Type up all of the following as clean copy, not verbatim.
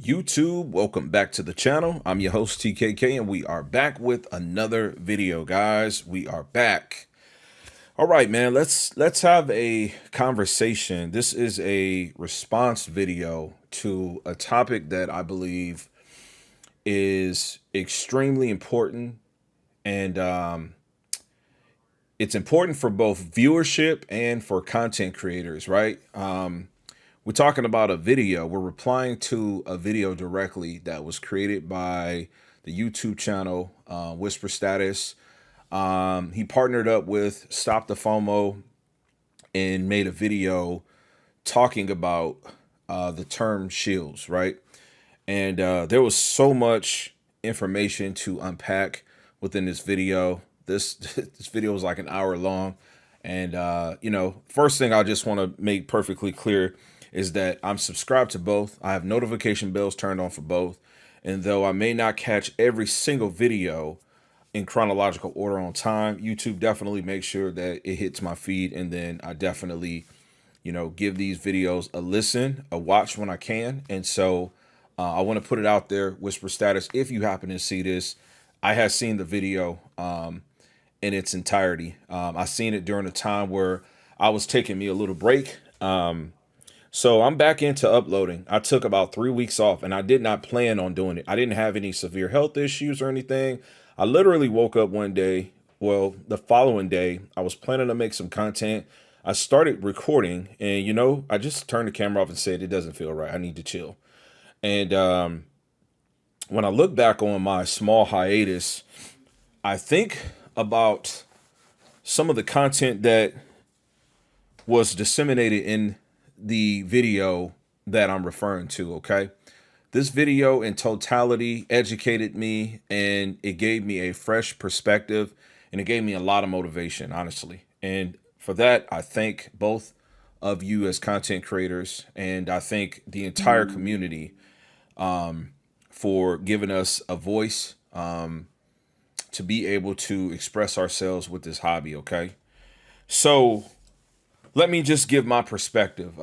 YouTube? Welcome back to the channel. I'm your host TKK and we are back with another video, guys. We are back. All right, man, let's have a conversation. This is a response video to a topic that I believe is extremely important, and it's important for both viewership and for content creators, right? We're talking about a video. We're replying to a video directly that was created by the YouTube channel Whisper Status. He partnered up with Stopthefomo and made a video talking about the term shills, right? And there was so much information to unpack within this video. This this video was like an hour long. And, first thing I just want to make perfectly clear is that I'm subscribed to both. I have notification bells turned on for both. And though I may not catch every single video in chronological order on time, YouTube definitely makes sure that it hits my feed. And then I definitely, give these videos a listen, a watch when I can. And so I want to put it out there, Whisper Status. If you happen to see this, I have seen the video in its entirety. I seen it during a time where I was taking me a little break. So I'm back into uploading. I took about 3 weeks off and I did not plan on doing it. I didn't have any severe health issues or anything. I literally woke up one day, well, the following day, I was planning to make some content. I started recording and, I just turned the camera off and said, it doesn't feel right. I need to chill. And when I look back on my small hiatus, I think about some of the content that was disseminated in the video that I'm referring to, okay? This video in totality educated me and it gave me a fresh perspective and it gave me a lot of motivation, honestly. And for that, I thank both of you as content creators, and I thank the entire community for giving us a voice to be able to express ourselves with this hobby, okay? So let me just give my perspective.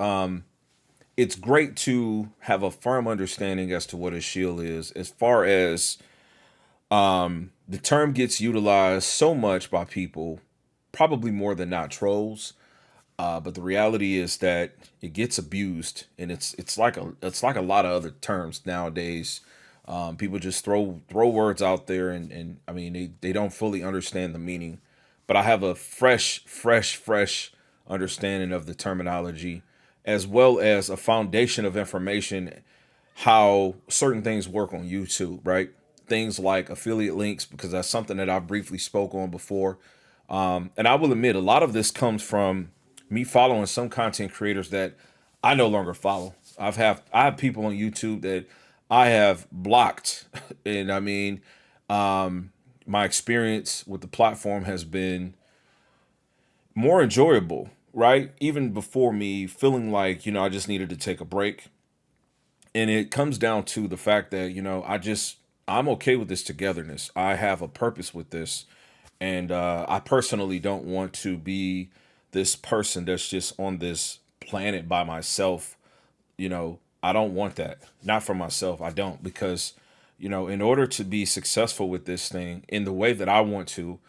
It's great to have a firm understanding as to what a shield is, as far as the term gets utilized so much by people, probably more than not trolls. But the reality is that it gets abused, and it's like a lot of other terms nowadays. People just throw words out there, and I mean they don't fully understand the meaning. But I have a fresh understanding of the terminology, as well as a foundation of information, how certain things work on YouTube, right? Things like affiliate links, because that's something that I briefly spoke on before. And I will admit, a lot of this comes from me following some content creators that I no longer follow. I have people on YouTube that I have blocked. And I mean, my experience with the platform has been more enjoyable, right? Even before me feeling like, I just needed to take a break. And it comes down to the fact that, I'm okay with this togetherness. I have a purpose with this. And I personally don't want to be this person that's just on this planet by myself. I don't want that. Not for myself. I don't, because, in order to be successful with this thing in the way that I want to,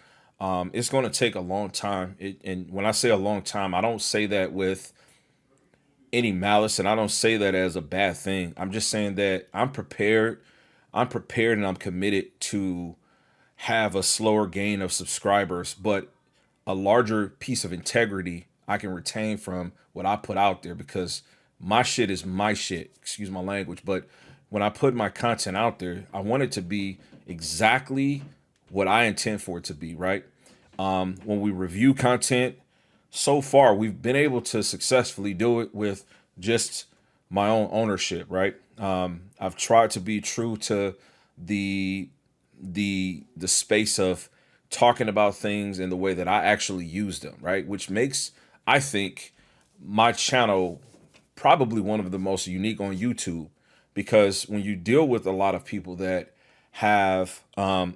it's going to take a long time. And when I say a long time, I don't say that with any malice, and I don't say that as a bad thing. I'm just saying that I'm prepared. And I'm committed to have a slower gain of subscribers, but a larger piece of integrity I can retain from what I put out there, because my shit is my shit. Excuse my language. But when I put my content out there, I want it to be exactly what I intend for it to be, right? When we review content, so far we've been able to successfully do it with just my own ownership, right? I've tried to be true to the space of talking about things in the way that I actually use them, right? Which makes, I think, my channel probably one of the most unique on YouTube, because when you deal with a lot of people that have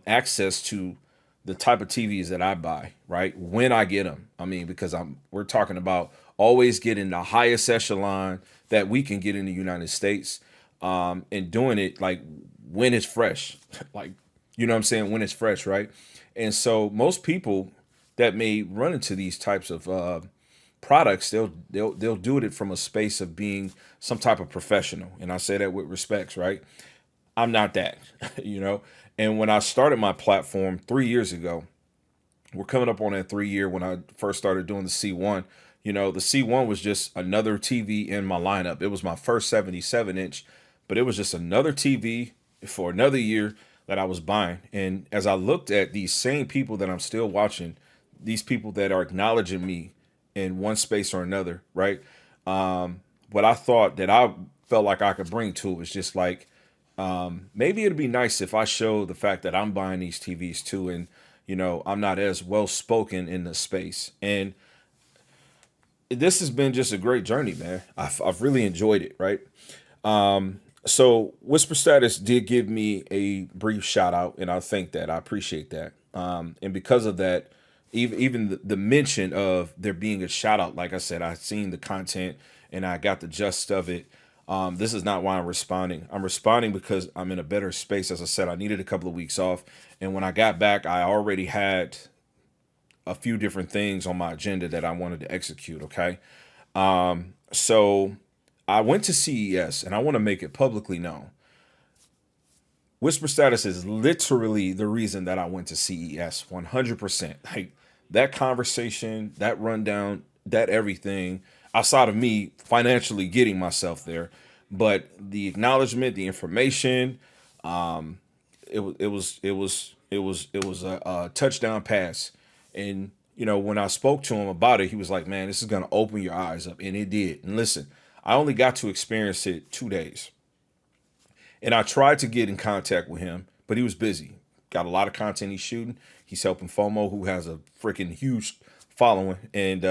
access to the type of TVs that I buy, right? When I get them, I mean, because we're talking about always getting the highest echelon that we can get in the United States. and doing it like when it's fresh, like, you know what I'm saying, when it's fresh, right? And so most people that may run into these types of products, they'll do it from a space of being some type of professional, and I say that with respects, right? I'm not that, you know. And when I started my platform 3 years ago, we're coming up on that 3 year when I first started doing the C1. You know, the C1 was just another TV in my lineup. It was my first 77-inch, but it was just another TV for another year that I was buying. And as I looked at these same people that I'm still watching, these people that are acknowledging me in one space or another, right? What I thought that I felt like I could bring to it was just like, maybe it'd be nice if I show the fact that I'm buying these TVs too, and you know, I'm not as well spoken in the space. And this has been just a great journey, man. I've really enjoyed it, right? So Whisper Status did give me a brief shout out, and I thank that. I appreciate that. And because of that, even the mention of there being a shout out, like I said, I seen the content and I got the gist of it. This is not why I'm responding. I'm responding because I'm in a better space. As I said, I needed a couple of weeks off. And when I got back, I already had a few different things on my agenda that I wanted to execute. Okay. So I went to CES, and I want to make it publicly known. Whisper Status is literally the reason that I went to CES 100%. Like that conversation, that rundown, that everything outside of me financially getting myself there, but the acknowledgement, the information, it was a touchdown pass. And you know, when I spoke to him about it, he was like, "Man, this is gonna open your eyes up," and it did. And listen, I only got to experience it 2 days. And I tried to get in contact with him, but he was busy. Got a lot of content he's shooting. He's helping FOMO, who has a freaking huge following. And,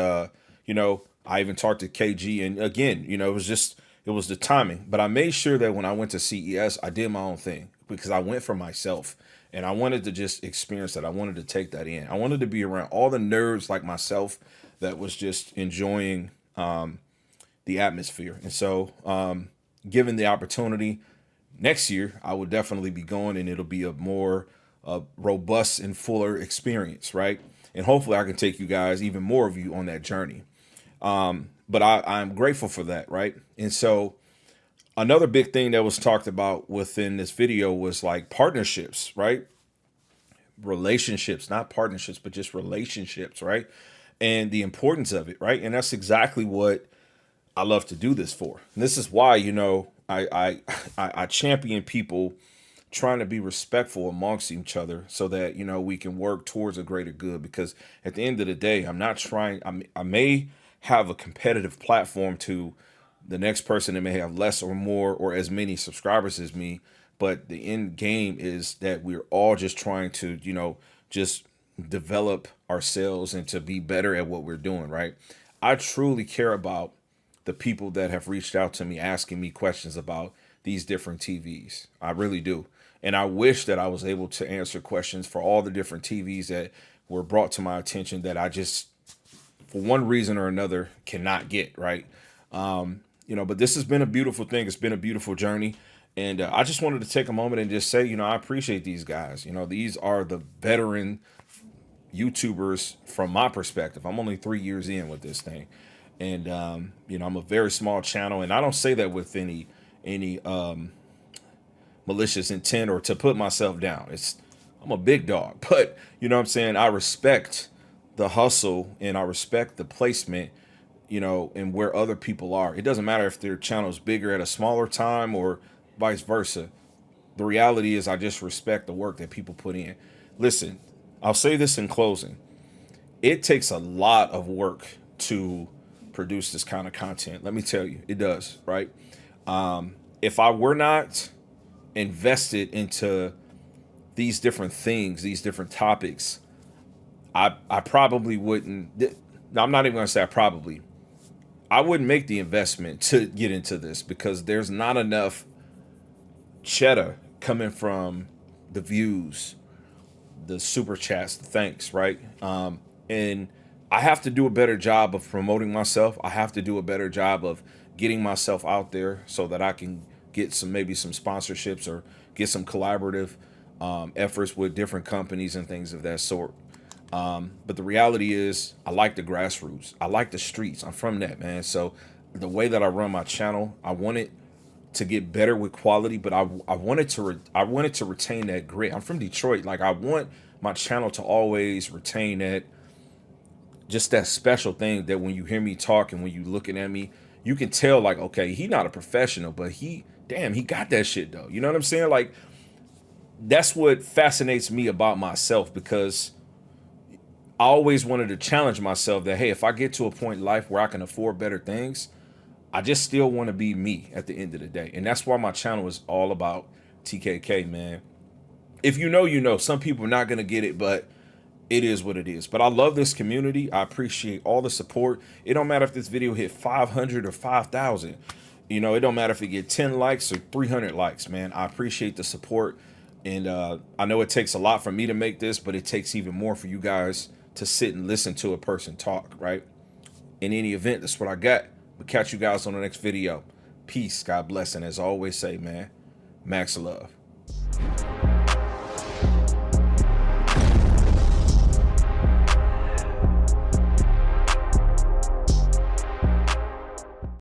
you know, I even talked to KG. And again, you know, it was the timing. But I made sure that when I went to CES, I did my own thing because I went for myself. And I wanted to just experience that. I wanted to take that in. I wanted to be around all the nerds like myself that was just enjoying the atmosphere. And so, given the opportunity, next year I will definitely be going, and it'll be a more robust and fuller experience, right? And hopefully I can take you guys, even more of you, on that journey. But I'm grateful for that, right? And so another big thing that was talked about within this video was like partnerships, right? Relationships, not partnerships, but just relationships, right? And the importance of it, right? And that's exactly what I love to do this for. And this is why, you know, I champion people trying to be respectful amongst each other so that, you know, we can work towards a greater good. Because at the end of the day, I'm not trying, I may have a competitive platform to the next person that may have less or more or as many subscribers as me. But the end game is that we're all just trying to, you know, just develop ourselves and to be better at what we're doing, right? I truly care about the people that have reached out to me asking me questions about these different TVs. I really do. And I wish that I was able to answer questions for all the different TVs that were brought to my attention that I just, for one reason or another, cannot get, right? You know, but this has been a beautiful thing. It's been a beautiful journey. And I just wanted to take a moment and just say, you know, I appreciate these guys. You know, these are the veteran YouTubers from my perspective. I'm only 3 years in with this thing. And, you know, I'm a very small channel, and I don't say that with any malicious intent or to put myself down. I'm a big dog, but you know what I'm saying? I respect the hustle and I respect the placement, you know, and where other people are. It doesn't matter if their channel is bigger at a smaller time or vice versa. The reality is I just respect the work that people put in. Listen, I'll say this in closing. It takes a lot of work to produce this kind of content. Let me tell you, it does, right? If I were not invested into these different things, these different topics, I probably wouldn't. Now, I'm not even going to say I wouldn't make the investment to get into this because there's not enough cheddar coming from the views, the super chats, the thanks, right? And I have to do a better job of promoting myself. I have to do a better job of getting myself out there so that I can get some, maybe some sponsorships or get some collaborative efforts with different companies and things of that sort. But the reality is, I like the grassroots. I like the streets. I'm from that, man. So the way that I run my channel, I want it to get better with quality, but I wanted to retain that grit. I'm from Detroit. Like, I want my channel to always retain that, just that special thing that when you hear me talk and when you looking at me, you can tell, like, okay, he not a professional, but he got that shit though. You know what I'm saying? Like, that's what fascinates me about myself, because I always wanted to challenge myself that, hey, if I get to a point in life where I can afford better things, I just still want to be me at the end of the day. And that's why my channel is all about TKK, man. If you know, you know. Some people are not going to get it, but it is what it is. But I love this community. I appreciate all the support. It don't matter if this video hit 500 or 5,000. You know, it don't matter if it get 10 likes or 300 likes, man. I appreciate the support. And I know it takes a lot for me to make this, but it takes even more for you guys to sit and listen to a person talk, right? In any event, that's what I got. We'll catch you guys on the next video. Peace, God bless, and as I always say, man, max love.